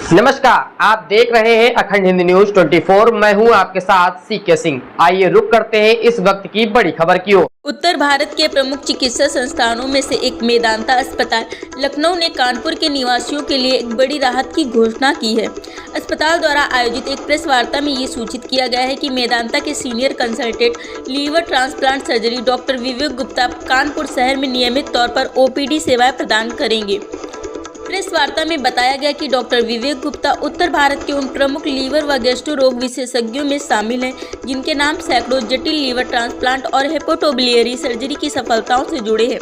नमस्कार, आप देख रहे हैं अखंड हिंदी न्यूज 24। मैं हूं आपके साथ सीके सिंह। आइए रुक करते हैं इस वक्त की बड़ी खबर की ओर। उत्तर भारत के प्रमुख चिकित्सा संस्थानों में से एक मेदांता अस्पताल लखनऊ ने कानपुर के निवासियों के लिए एक बड़ी राहत की घोषणा की है। अस्पताल द्वारा आयोजित एक प्रेस वार्ता में ये सूचित किया गया है कि मेदांता के senior consultant liver transplant surgery doctor Vivek Gupta Kanpur शहर में नियमित तौर पर ओपीडी सेवाएं प्रदान करेंगे। प्रेस वार्ता में बताया गया कि डॉक्टर विवेक गुप्ता उत्तर भारत के उन प्रमुख लीवर व गैस्ट्रो रोग विशेषज्ञों में शामिल हैं जिनके नाम सैकड़ों जटिल लीवर ट्रांसप्लांट और हेपेटोबिलियरी सर्जरी की सफलताओं से जुड़े हैं।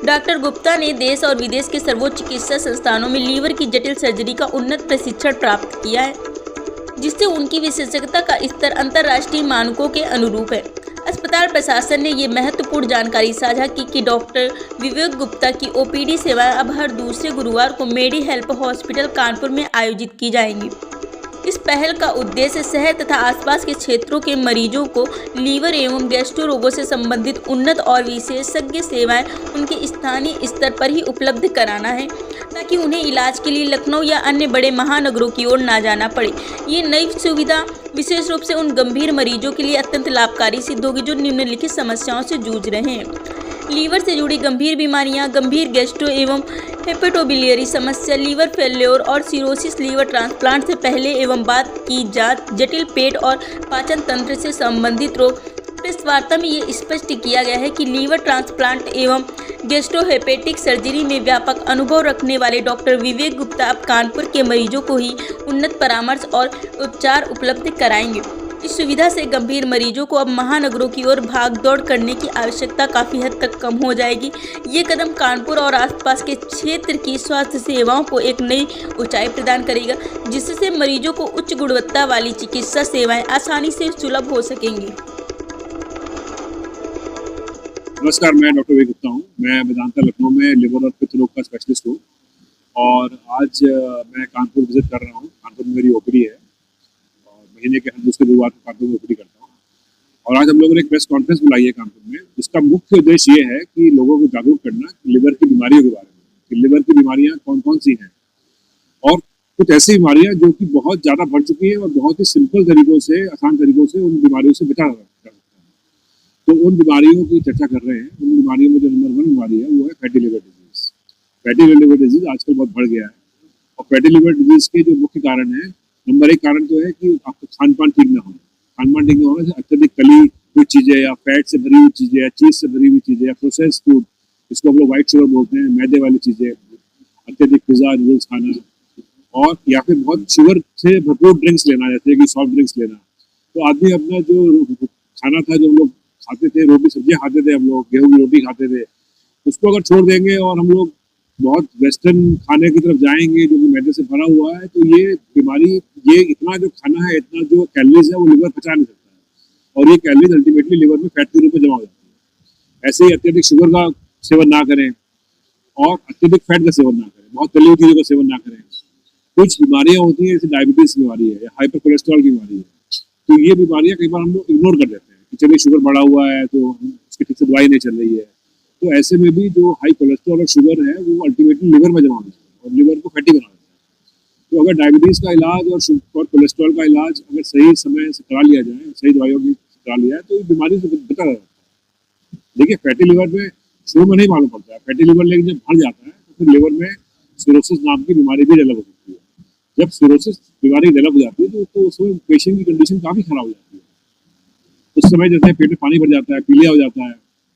डॉक्टर गुप्ता ने देश और विदेश के सर्वोच्च चिकित्सा संस्थानों में लीवर की जटिल सर्जरी का उन्नत प्रशिक्षण प्राप्त किया है, जिससे उनकी विशेषज्ञता का स्तर अंतर्राष्ट्रीय मानकों के अनुरूप है। अस्पताल प्रशासन ने ये महत्वपूर्ण जानकारी साझा की कि डॉक्टर विवेक गुप्ता की ओपीडी सेवाएं अब हर दूसरे गुरुवार को मेडी हेल्प हॉस्पिटल कानपुर में आयोजित की जाएंगी। इस पहल का उद्देश्य शहर तथा आसपास के क्षेत्रों के मरीजों को लीवर एवं गैस्ट्रो रोगों से संबंधित उन्नत और विशेषज्ञ सेवाएं उनके स्थानीय स्तर पर ही उपलब्ध कराना है, ताकि उन्हें इलाज के लिए लखनऊ या अन्य बड़े महानगरों की ओर ना जाना पड़े। ये नई सुविधा विशेष रूप से उन गंभीर मरीजों के लिए अत्यंत लाभकारी सिद्ध होगी जो निम्नलिखित समस्याओं से जूझ रहे हैं: लीवर से जुड़ी गंभीर बीमारियां, गंभीर गैस्ट्रो एवं हेपेटोबिलियरी समस्या, लीवर फेल्योर और सिरोसिस, लीवर ट्रांसप्लांट से पहले एवं बाद की जांच, जटिल पेट और पाचन तंत्र से संबंधित रोग। प्रेस वार्ता में ये स्पष्ट किया गया है कि लीवर ट्रांसप्लांट एवं गैस्ट्रोहेपेटिक सर्जरी में व्यापक अनुभव रखने वाले डॉक्टर विवेक गुप्ता अब कानपुर के मरीजों को ही उन्नत परामर्श और उपचार उपलब्ध कराएंगे। इस सुविधा से गंभीर मरीजों को अब महानगरों की ओर भागदौड़ करने की आवश्यकता काफ़ी हद तक कम हो जाएगी। ये कदम कानपुर और आसपास के क्षेत्र की स्वास्थ्य सेवाओं को एक नई ऊंचाई प्रदान करेगा, जिससे मरीजों को उच्च गुणवत्ता वाली चिकित्सा सेवाएं आसानी से सुलभ हो सकेंगी। नमस्कार, मैं डॉक्टर विवेक गुप्ता हूँ। मैं मेदांता लखनऊ में लिवर और पित्त रोग का स्पेशलिस्ट हूँ और आज मैं कानपुर विजिट कर रहा हूँ। कानपुर में मेरी ओपीडी है और महीने के हर दूसरे गुरुवार को कानपुर में ओपीडी करता हूँ। और आज हम लोगों ने एक प्रेस कॉन्फ्रेंस बुलाई है कानपुर में, जिसका मुख्य उद्देश्य ये है कि लोगों को जागरूक करना लिवर की बीमारियों के बारे में, कि लिवर की बीमारियाँ कौन कौन सी हैं और कुछ ऐसी बीमारियाँ जो कि बहुत ज़्यादा बढ़ चुकी हैं और बहुत ही सिंपल तरीकों से, आसान तरीकों से उन बीमारियों से बचा जा सकता है। तो उन बीमारियों की चर्चा कर रहे हैं। उन बीमारियों में जो नंबर 1 बीमारी है वो है fatty liver disease. Fatty liver disease आजकल बहुत बढ़ गया है और फैटी लिवर डिजीज के जो मुख्य कारण है, नंबर 1 कारण जो है कि आपका खान पान ठीक ना होना। खान पान ठीक ना होने से अत्यधिक तली हुई चीज़ें या फैट से भरी हुई चीज़ें या चीज़ से भरी हुई चीज़ें या प्रोसेस फूड, जिसको हम लोग व्हाइट शुगर बोलते हैं, मैदे वाली चीज़ें, अत्यधिक पिज़्ज़ा नूडल्स खाना और या फिर बहुत शुगर से भरपूर ड्रिंक्स लेना, जैसे कि सॉफ्ट ड्रिंक्स लेना। तो आदमी अपना जो खाना था, जो हम लोग खाते थे, रोटी सब्जियां खाते थे, हम लोग गेहूं की रोटी खाते थे, उसको अगर छोड़ देंगे और हम लोग बहुत वेस्टर्न खाने की तरफ जाएंगे जो कि मैदे से भरा हुआ है, तो ये बीमारी, ये इतना जो खाना है, इतना जो कैलोरीज है वो लिवर पचा नहीं सकता है और ये कैलोरीज अल्टीमेटली लिवर में फैट के रूप में जमा हो जाती है। ऐसे ही अत्यधिक शुगर का सेवन ना करें और अत्यधिक फैट का सेवन ना करें, बहुत तली हुई चीज़ों का सेवन ना करें। कुछ बीमारियाँ होती हैं, जैसे डायबिटीज की बीमारी है या हाइपर कोलेस्ट्रॉल की बीमारी है, तो ये बीमारियाँ कई बार हम लोग इग्नोर कर देते हैं कि चलिए शुगर बढ़ा हुआ है तो उसकी ठीक से दवाई नहीं चल रही है। तो ऐसे में भी जो हाई कोलेस्ट्रॉल और शुगर है वो अल्टीमेटली लिवर में जमा हो जाता है और लिवर को फैटी बना देता है। तो अगर डायबिटीज़ का इलाज और कोलेस्ट्रॉल का इलाज अगर सही समय से करा लिया जाए, सही दवाइयों की करा लिया जाए, तो बीमारी से बचा जाता है। देखिए, फैटी लिवर में शुरू में नहीं मालूम पड़ता है फैटी लिवर, लेकिन जब बढ़ जाता है तो फिर लिवर में सिरोसिस नाम की बीमारी भी डेवलप हो सकती है। जब सिरोसिस बीमारी डेवलप हो जाती है तो उसमें पेशेंट की कंडीशन काफ़ी खराब हो जाती है। उस समय जैसे पेट में पानी भर जाता है, पीलिया हो जाता है,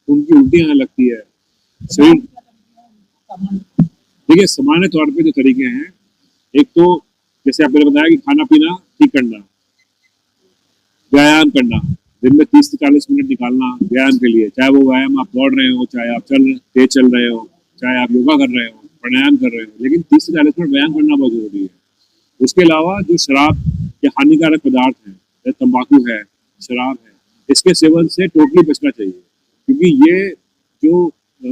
उनकी उल्टियाँ आने लगती है, शरीर। देखिए, सामान्य तौर पे जो तरीके हैं, एक तो जैसे आपने बताया कि खाना पीना ठीक करना, व्यायाम करना, दिन में 30 से 40 मिनट निकालना व्यायाम के लिए, चाहे वो व्यायाम आप दौड़ रहे हो, चाहे आप तेज चल रहे हो, चाहे आप योगा कर रहे हो, प्राणायाम कर रहे हो, लेकिन 30 से 40 मिनट व्यायाम करना बहुत जरूरी है। उसके अलावा जो शराब या हानिकारक पदार्थ हैं, जैसे तम्बाकू है, शराब है, इसके सेवन से टोटली बचना चाहिए, क्योंकि ये जो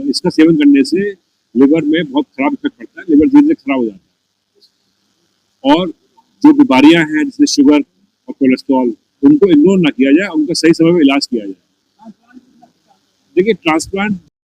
इसका सेवन करने से लिवर में बहुत खराब इफेक्ट पड़ता है, लिवर धीरे धीरे खराब हो जाता है। और जो बीमारियां हैं जैसे शुगर और कोलेस्ट्रॉल, उनको इग्नोर ना किया जाए, उनका सही समय में इलाज किया जाए। देखिए, ट्रांसप्लांट